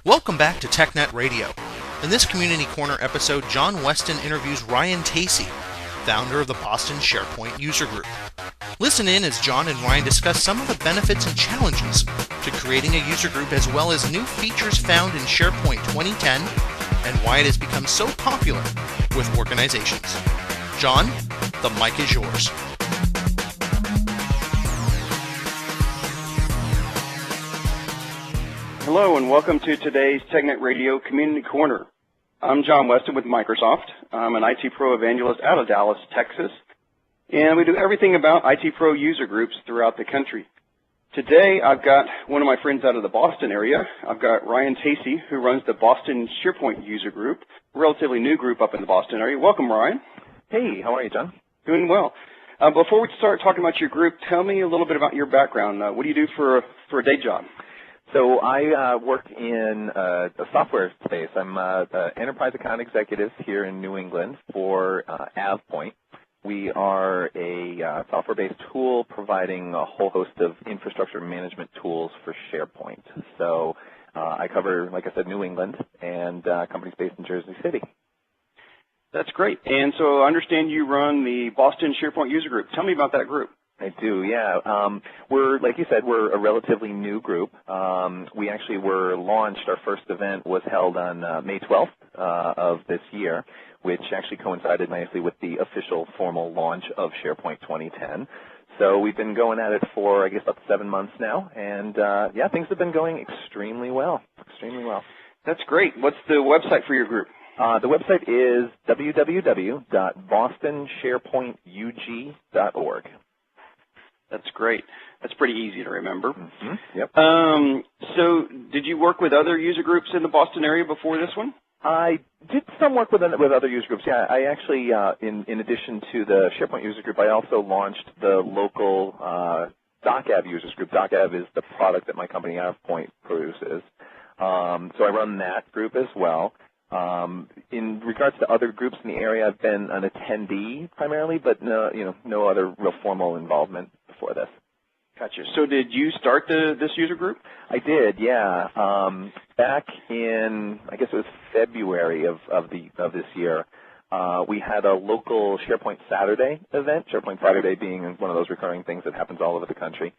Welcome back to TechNet Radio. In this Community Corner episode, John Weston interviews Ryan Tacy, founder of the Boston SharePoint user group. Listen in as John and Ryan discuss some of the benefits and challenges to creating a user group, as well as new features found in SharePoint 2010 and why it has become so popular with organizations. John, the mic is yours. Hello and welcome to today's TechNet Radio Community Corner. I'm John Weston with Microsoft. I'm an IT Pro evangelist out of Dallas, Texas, and we do everything about IT Pro user groups throughout the country. Today I've got one of my friends out of the Boston area. I've got Ryan Tacy, who runs the Boston SharePoint user group, a relatively new group up in the Boston area. Welcome, Ryan. Hey, how are you, John? Doing well. Before we start talking about your group, tell me a little bit about your background. What do you do for a day job? So I work in the software space. I'm an enterprise account executive here in New England for AvePoint. We are a software-based tool providing a whole host of infrastructure management tools for SharePoint. So I cover, like I said, New England and companies based in Jersey City. That's great. And so I understand you run the Boston SharePoint user group. Tell me about that group. I do, yeah. We're, like you said, we're a relatively new group. We actually were launched, our first event was held on May 12th of this year, which actually coincided nicely with the official formal launch of SharePoint 2010. So we've been going at it for, I guess, about 7 months now, and yeah, things have been going extremely well, extremely well. That's great. What's the website for your group? The website is www.bostonsharepointug.org. That's great. That's pretty easy to remember. Mm-hmm. Yep. So did you work with other user groups in the Boston area before this one? I did some work with other user groups. Yeah, I actually, in addition to the SharePoint user group, I also launched the local DocAv users group. DocAv is the product that my company AvePoint produces. So I run that group as well. In regards to other groups in the area, I've been an attendee primarily, but no other real formal involvement before this. Gotcha. So did you start this user group? I did, yeah. Back in, I guess it was February of this year, we had a local SharePoint Saturday event, SharePoint Saturday being one of those recurring things that happens all over the country.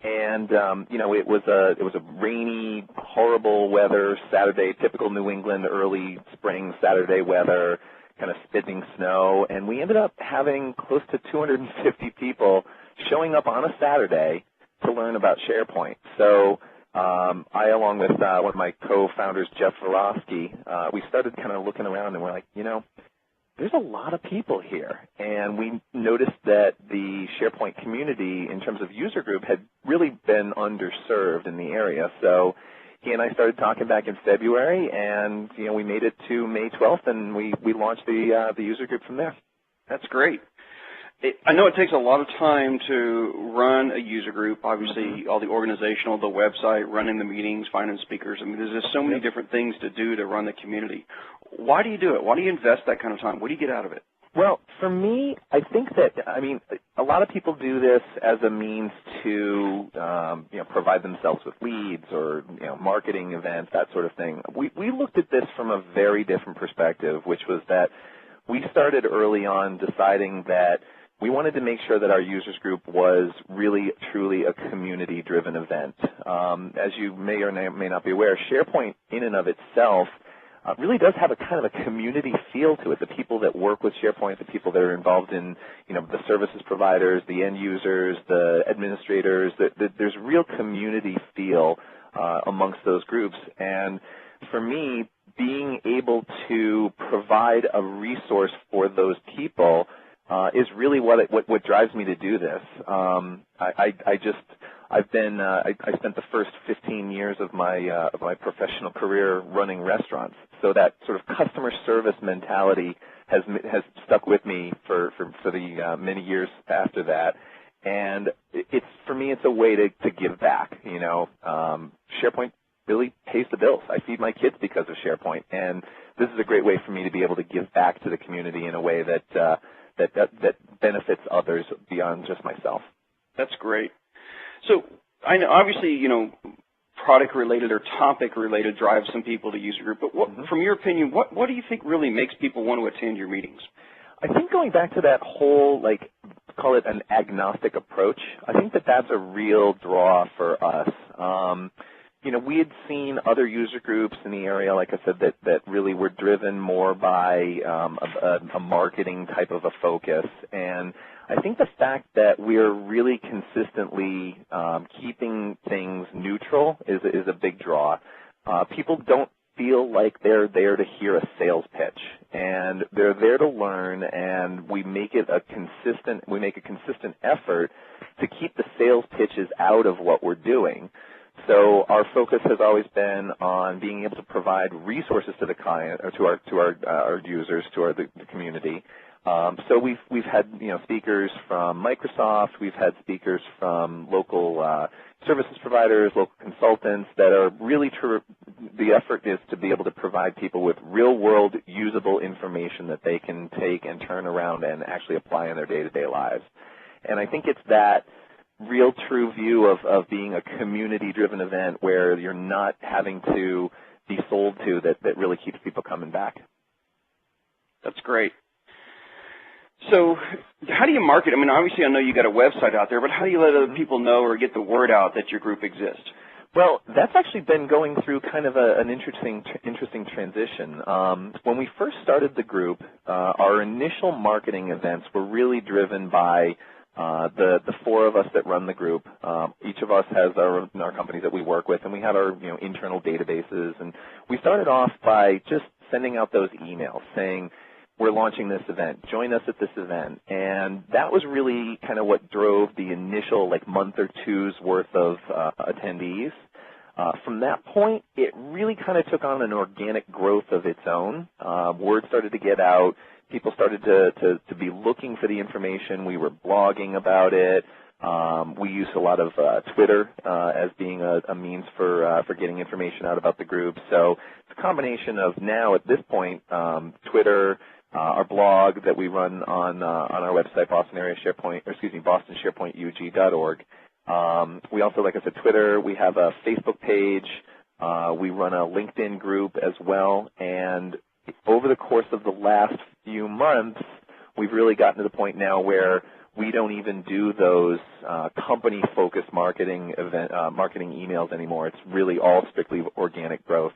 And it was a rainy, horrible weather Saturday, typical New England early spring Saturday weather, kind of spitting snow, and we ended up having close to 250 people showing up on a Saturday to learn about SharePoint. So I, along with one of my co-founders, Jeff Vorosky, we started kind of looking around and we're like, there's a lot of people here, and we noticed that the SharePoint community, in terms of user group, had really been underserved in the area. So he and I started talking back in February, and we made it to May 12th, and we launched the user group from there. That's great. I know it takes a lot of time to run a user group, obviously all the organizational, the website, running the meetings, finding speakers. I mean, there's just so many different things to do to run the community. Why do you do it? Why do you invest that kind of time? What do you get out of it? Well, for me, I think that, a lot of people do this as a means to, provide themselves with leads or, marketing events, that sort of thing. We looked at this from a very different perspective, which was that we started early on deciding that we wanted to make sure that our users group was really, truly a community-driven event. As you may or may not be aware, SharePoint in and of itself really does have a kind of a community feel to it. The people that work with SharePoint, the people that are involved in, the services providers, the end users, the administrators, there's real community feel amongst those groups. And for me, being able to provide a resource for those people is really what drives me to do this. I spent the first 15 years of my professional career running restaurants, so that sort of customer service mentality has stuck with me for the many years after that. And for me, it's a way to give back. SharePoint really pays the bills. I feed my kids because of SharePoint, and this is a great way for me to be able to give back to the community in a way that benefits others beyond just myself. That's great. So I know, obviously, product-related or topic-related drives some people to user group. But from your opinion, what do you think really makes people want to attend your meetings? I think going back to that whole, call it an agnostic approach, I think that's a real draw for us. We had seen other user groups in the area, like I said, that really were driven more by a marketing type of a focus. And I think the fact that we're really consistently keeping things neutral is a big draw. People don't feel like they're there to hear a sales pitch, and they're there to learn, and we make a consistent effort to keep the sales pitches out of what we're doing. So our focus has always been on being able to provide resources to the client, or to our users, to the community. So we've had speakers from Microsoft, we've had speakers from local services providers, local consultants that are really the effort is to be able to provide people with real-world usable information that they can take and turn around and actually apply in their day-to-day lives. And I think it's that real true view of being a community-driven event where you're not having to be sold to that really keeps people coming back. That's great. So how do you market? I mean, obviously I know you got a website out there, but how do you let other people know or get the word out that your group exists? Well, that's actually been going through kind of an interesting transition. When we first started the group, our initial marketing events were really driven by the four of us that run the group. Each of us has our companies that we work with, and we have our internal databases. And we started off by just sending out those emails saying, we're launching this event, join us at this event. And that was really kind of what drove the initial month or two's worth of attendees. From that point, it really kind of took on an organic growth of its own. Word started to get out. People started to be looking for the information. We were blogging about it. We used a lot of Twitter as being a means for getting information out about the group. So it's a combination of now at this point, Twitter, our blog that we run on our website, BostonSharePointUG.org. We also, like I said, Twitter. We have a Facebook page. We run a LinkedIn group as well. And over the course of the last few months, we've really gotten to the point now where we don't even do those company-focused marketing emails anymore. It's really all strictly organic growth.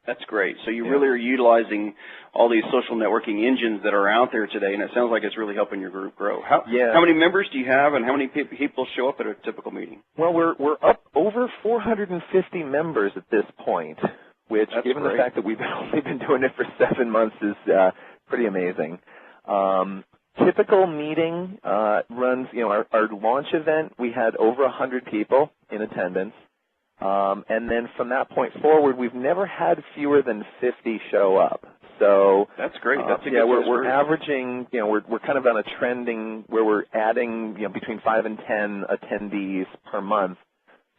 That's great. So you really are utilizing all these social networking engines that are out there today, and it sounds like it's really helping your group grow. How many members do you have, and how many people show up at a typical meeting? Well, we're up over 450 members at this point, which, given the fact that we've only been doing it for 7 months, is pretty amazing. Typical meeting runs, our launch event, we had over 100 people in attendance. And then from that point forward, we've never had fewer than 50 show up. So that's great. That's we're averaging. We're kind of on a trending where we're adding between 5 and 10 attendees per month.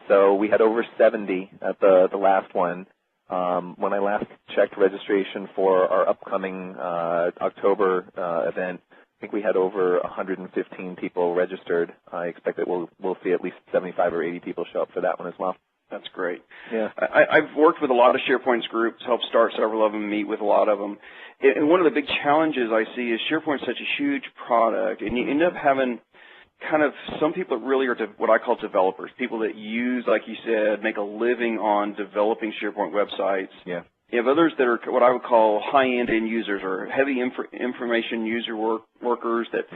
So we had over 70 at the last one. When I last checked registration for our upcoming October event, I think we had over 115 people registered. I expect that we'll see at least 75 or 80 people show up for that one as well. That's great. Yeah. I've worked with a lot of SharePoint groups, helped start several of them, meet with a lot of them. And one of the big challenges I see is SharePoint's such a huge product, and you end up having kind of some people that really are what I call developers, people that use, like you said, make a living on developing SharePoint websites. Yeah. You have others that are what I would call high-end end users or heavy information user workers that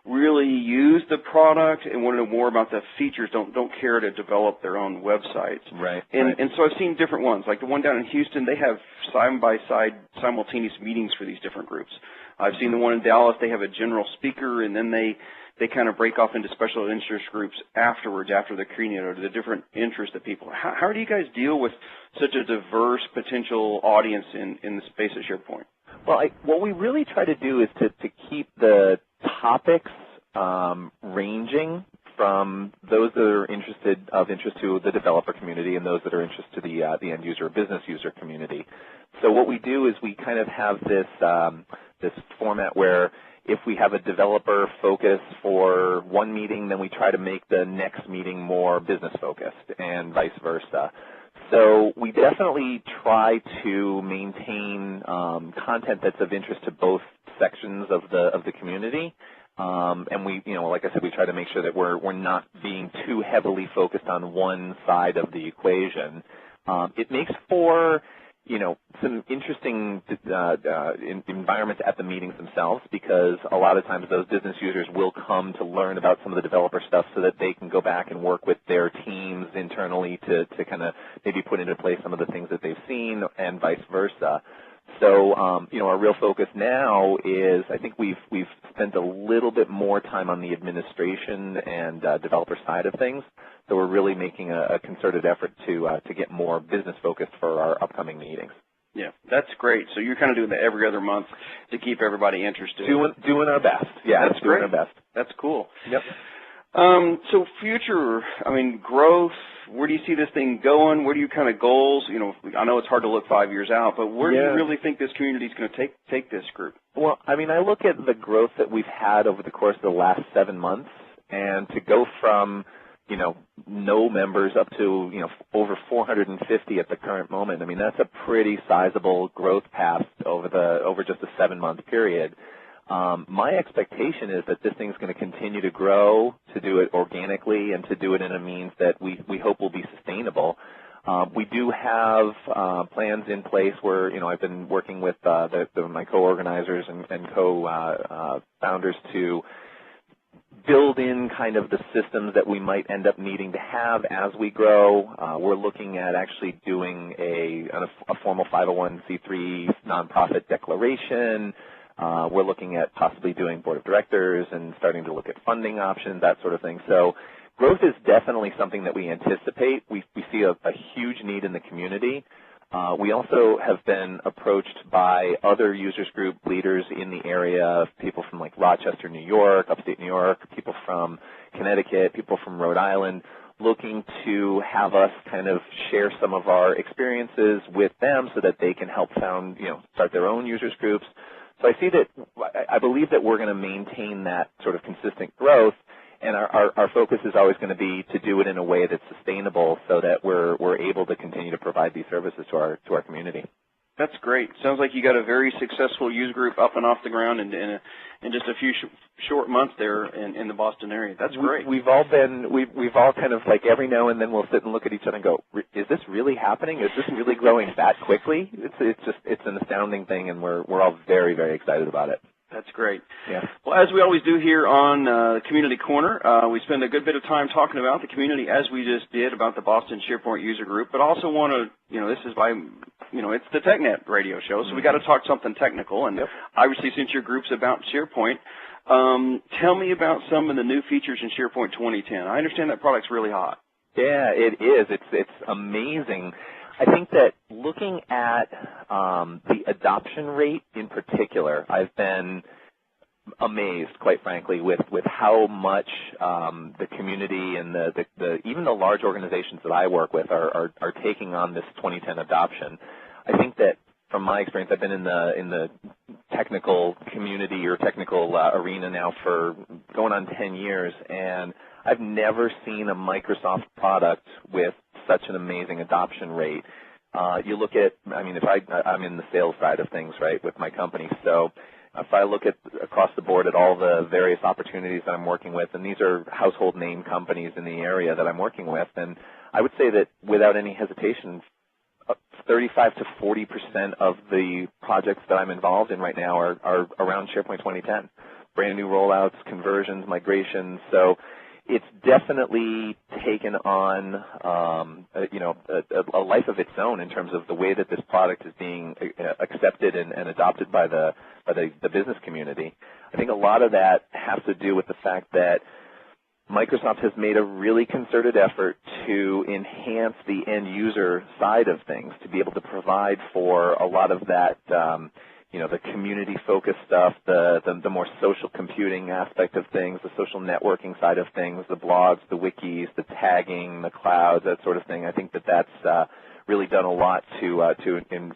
really use the product and want to know more about the features, don't care to develop their own websites. Right. And so I've seen different ones. Like the one down in Houston, they have side-by-side simultaneous meetings for these different groups. I've seen the one in Dallas, they have a general speaker, and then they kind of break off into special interest groups afterwards, after the keynote, or the different interests that people. How do you guys deal with such a diverse potential audience in the space of SharePoint? Well, what we really try to do is to keep the topics ranging from those that are of interest to the developer community and those that are interest to the end user or business user community. So what we do is we kind of have this format where if we have a developer focus for one meeting, then we try to make the next meeting more business focused and vice versa. So we definitely try to maintain content that's of interest to both sections of the community. And we, like I said, we try to make sure that we're not being too heavily focused on one side of the equation. It makes for, some interesting environments at the meetings themselves, because a lot of times those business users will come to learn about some of the developer stuff so that they can go back and work with their teams internally to kind of maybe put into place some of the things that they've seen, and vice versa. So, our real focus now is, I think we've spent a little bit more time on the administration and developer side of things. So we're really making a concerted effort to get more business focused for our upcoming meetings. Yeah, that's great. So you're kind of doing that every other month to keep everybody interested. Doing our best. Yeah, that's great. Doing our best. That's cool. Yep. So future, growth, where do you see this thing going? What are your kind of goals? I know it's hard to look 5 years out, but where do you really think this community is going to take this group? Well, I look at the growth that we've had over the course of the last 7 months, and to go from, no members up to, over 450 at the current moment. That's a pretty sizable growth path over just a 7-month period. My expectation is that this thing's going to continue to grow, to do it organically, and to do it in a means that we hope will be sustainable. We do have plans in place where, I've been working with my co-organizers and co-founders to build in kind of the systems that we might end up needing to have as we grow. We're looking at actually doing a formal 501c3 nonprofit declaration. We're looking at possibly doing board of directors and starting to look at funding options, that sort of thing. So growth is definitely something that we anticipate. We see a huge need in the community. We also have been approached by other users group leaders in the area, people from like Rochester, New York, upstate New York, people from Connecticut, people from Rhode Island, looking to have us kind of share some of our experiences with them so that they can help start their own users groups. So I believe that we're going to maintain that sort of consistent growth, and our focus is always going to be to do it in a way that's sustainable so that we're able to continue to provide these services to our community. That's great. Sounds like you got a very successful user group up and off the ground in just a few short months there in the Boston area. That's great. We've all kind of like every now and then we'll sit and look at each other and go, is this really happening? Is this really growing that quickly? It's an astounding thing, and we're all very, very excited about it. That's great. Yeah. Well, as we always do here on Community Corner, we spend a good bit of time talking about the community, as we just did about the Boston SharePoint user group, but also want to, this is why, it's the TechNet radio show, so we got to talk something technical. And obviously, since your group's about SharePoint, tell me about some of the new features in SharePoint 2010. I understand that product's really hot. Yeah, it is. It's amazing. I think that looking at the adoption rate in particular, I've been amazed, quite frankly, with how much the community and even the large organizations that I work with are taking on this 2010 adoption. I think that from my experience, I've been in the technical community or technical arena now for going on 10 years, and I've never seen a Microsoft product with such an amazing adoption rate. You look at, I'm in the sales side of things, right, with my company. So if I look at across the board at all the various opportunities that I'm working with, and these are household name companies in the area that I'm working with, and I would say that without any hesitation, 35 to 40% of the projects that I'm involved in right now are around SharePoint 2010. Brand new rollouts, conversions, migrations. So it's definitely taken on, a life of its own in terms of the way that this product is being accepted and adopted by the business community. I think a lot of that has to do with the fact that Microsoft has made a really concerted effort to enhance the end user side of things, to be able to provide for a lot of that, the community-focused stuff, the more social computing aspect of things, the social networking side of things, the blogs, the wikis, the tagging, the clouds, that sort of thing. I think that that's really done a lot to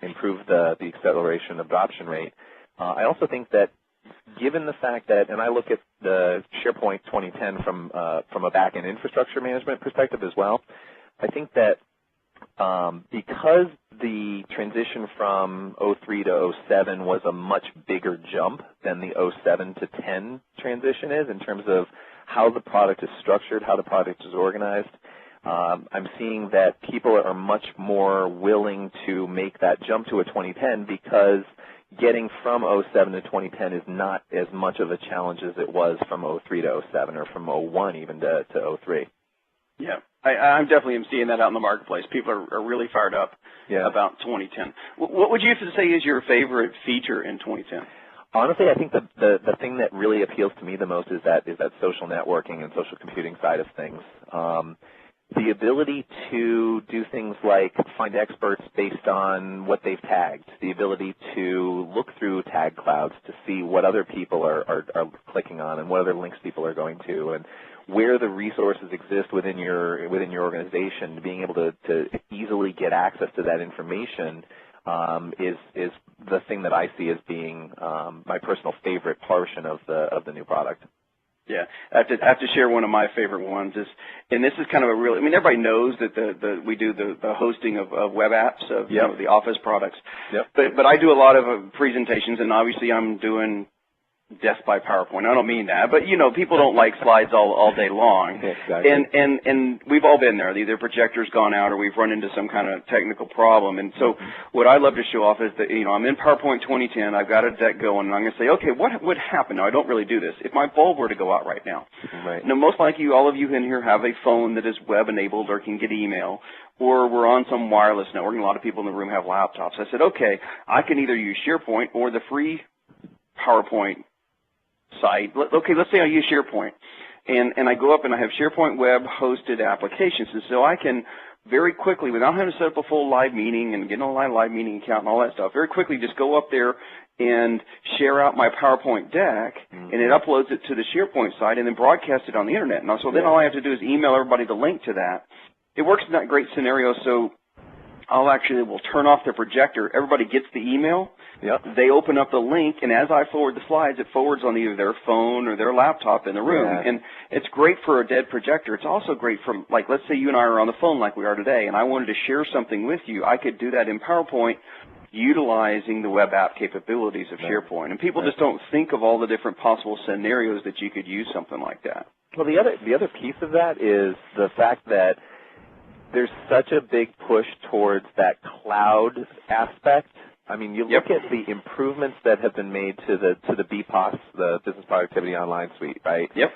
improve the acceleration adoption rate. I also think that given the fact that, and I look at the SharePoint 2010 from a back-end infrastructure management perspective as well, I think that Because the transition from 03 to 07 was a much bigger jump than the 07 to 10 transition is in terms of how the product is structured, how the product is organized, I'm seeing that people are much more willing to make that jump to a 2010 because getting from 07 to 2010 is not as much of a challenge as it was from 03 to 07 or from 01 even to 03. Yeah, I'm definitely seeing that out in the marketplace. People are really fired up about 2010. What would you have to say is your favorite feature in 2010? Honestly, I think the thing that really appeals to me the most is that social networking and social computing side of things. The ability to do things like find experts based on what they've tagged, the ability to look through tag clouds to see what other people are clicking on and what other links people are going to, and where the resources exist within your organization, being able to easily get access to that information is the thing that I see as being my personal favorite portion of the new product. Yeah, I have to share one of my favorite ones and this is kind of a real. I mean, everybody knows that we do the hosting of web apps of the Office products. Yep. But I do a lot of presentations, and obviously I'm doing death by PowerPoint. I don't mean that, but people don't like slides all day long. Exactly. And we've all been there. Either projector's gone out or we've run into some kind of technical problem. And so what I love to show off is that I'm in PowerPoint 2010. I've got a deck going, and I'm going to say, okay, what would happen? Now I don't really do this. If my bulb were to go out right now, now most likely all of you in here have a phone that is web enabled or can get email, or we're on some wireless network, and a lot of people in the room have laptops. I said, okay, I can either use SharePoint or the free PowerPoint site. Okay, let's say I use SharePoint, and I go up and I have SharePoint web hosted applications, and so I can very quickly, without having to set up a full live meeting and get an online live meeting account and all that stuff, very quickly just go up there and share out my PowerPoint deck, and it uploads it to the SharePoint site and then broadcast it on the internet. And so then all I have to do is email everybody the link to that. It works in that great scenario, so will turn off the projector. Everybody gets the email. Yep. They open up the link, and as I forward the slides, it forwards on either their phone or their laptop in the room. Yeah. And it's great for a dead projector. It's also great for, like, let's say you and I are on the phone like we are today, and I wanted to share something with you. I could do that in PowerPoint utilizing the web app capabilities of SharePoint. And people just don't think of all the different possible scenarios that you could use something like that. Well, the other piece of that is the fact that there's such a big push towards that cloud aspect. I mean, you look at the improvements that have been made to the BPOS, the Business Productivity Online Suite, right? Yep.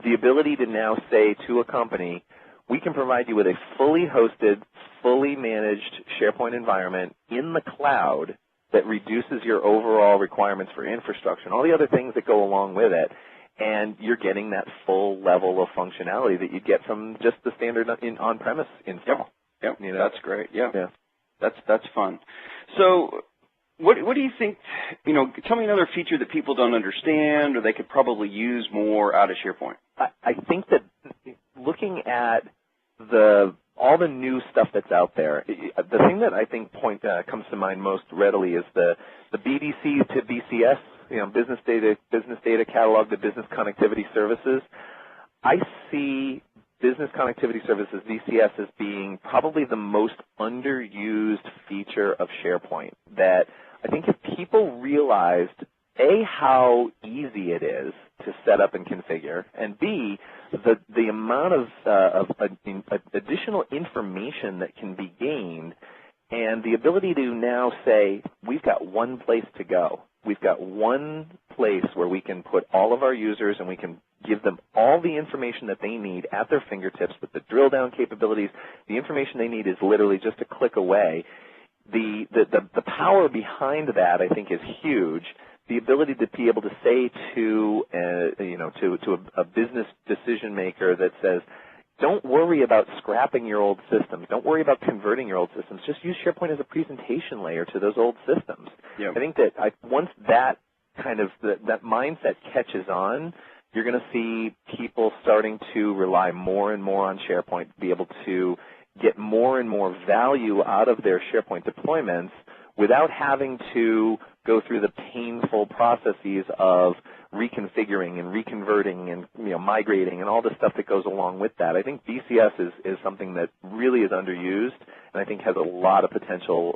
The ability to now say to a company, we can provide you with a fully hosted, fully managed SharePoint environment in the cloud that reduces your overall requirements for infrastructure and all the other things that go along with it. And you're getting that full level of functionality that you get from just the standard on-premise install. Yep. That's great. Yeah. That's fun. So what do you think, tell me another feature that people don't understand or they could probably use more out of SharePoint. I think that looking at all the new stuff that's out there, the thing that I think comes to mind most readily is the BDC to BCS, business data catalog to business connectivity services. I see business connectivity services, BCS, as being probably the most underused feature of SharePoint. That I think if people realized, A, how easy it is to set up and configure, and B, the amount of additional information that can be gained, and the ability to now say, we've got one place to go. We've got one place where we can put all of our users and we can give them all the information that they need at their fingertips with the drill down capabilities. The information they need is literally just a click away. The power behind that, I think, is huge. The ability to be able to say to a business decision maker that says, don't worry about scrapping your old systems. Don't worry about converting your old systems. Just use SharePoint as a presentation layer to those old systems. Yep. I think that once that kind of that mindset catches on, you're going to see people starting to rely more and more on SharePoint, be able to get more and more value out of their SharePoint deployments without having to go through the painful processes of reconfiguring and reconverting and migrating and all the stuff that goes along with that. I think BCS is something that really is underused and I think has a lot of potential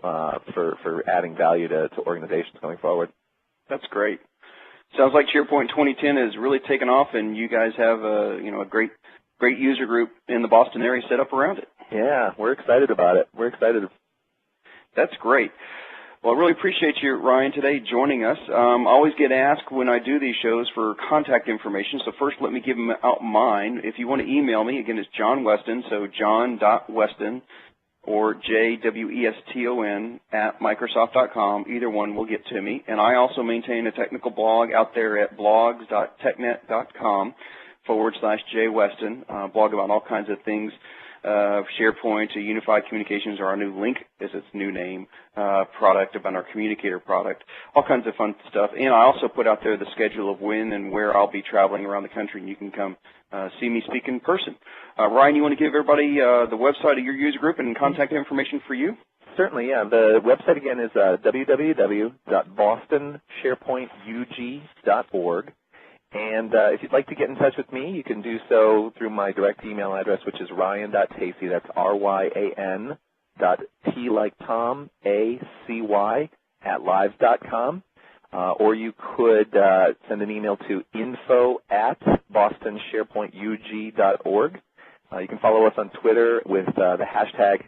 for adding value to organizations going forward. That's great. Sounds like SharePoint 2010 has really taken off, and you guys have a great user group in the Boston area set up around it. Yeah, we're excited about it. We're excited. That's great. Well, I really appreciate you, Ryan, today joining us. I always get asked when I do these shows for contact information, so first let me give out mine. If you want to email me, again, it's John Weston, so john.weston or JWESTON at Microsoft.com. Either one will get to me. And I also maintain a technical blog out there at blogs.technet.com/JWeston, blog about all kinds of things. SharePoint to Unified Communications, or our new Link is its new name, product, about our communicator product, all kinds of fun stuff. And I also put out there the schedule of when and where I'll be traveling around the country, and you can come see me speak in person. Ryan, you want to give everybody the website of your user group and contact information for you? Certainly, yeah. The website again is www.bostonsharepointug.org. And if you'd like to get in touch with me, you can do so through my direct email address, which is ryan.tacy, that's RYAN .T like Tom, ACY @live.com. Or you could send an email to info@bostonsharepointug.org. You can follow us on Twitter with the hashtag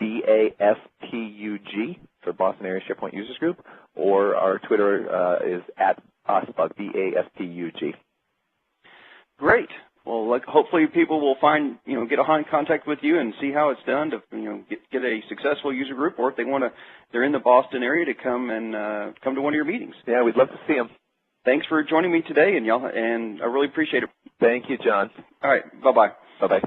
BASTUG for Boston Area SharePoint Users Group, or our Twitter is @BASTUG, BASTUG. Great. Well, hopefully people will find, get in contact with you and see how it's done to, get a successful user group, or if they're in the Boston area, to come to one of your meetings. Yeah, we'd love to see them. Thanks for joining me today, and I really appreciate it. Thank you, John. All right. Bye-bye. Bye-bye.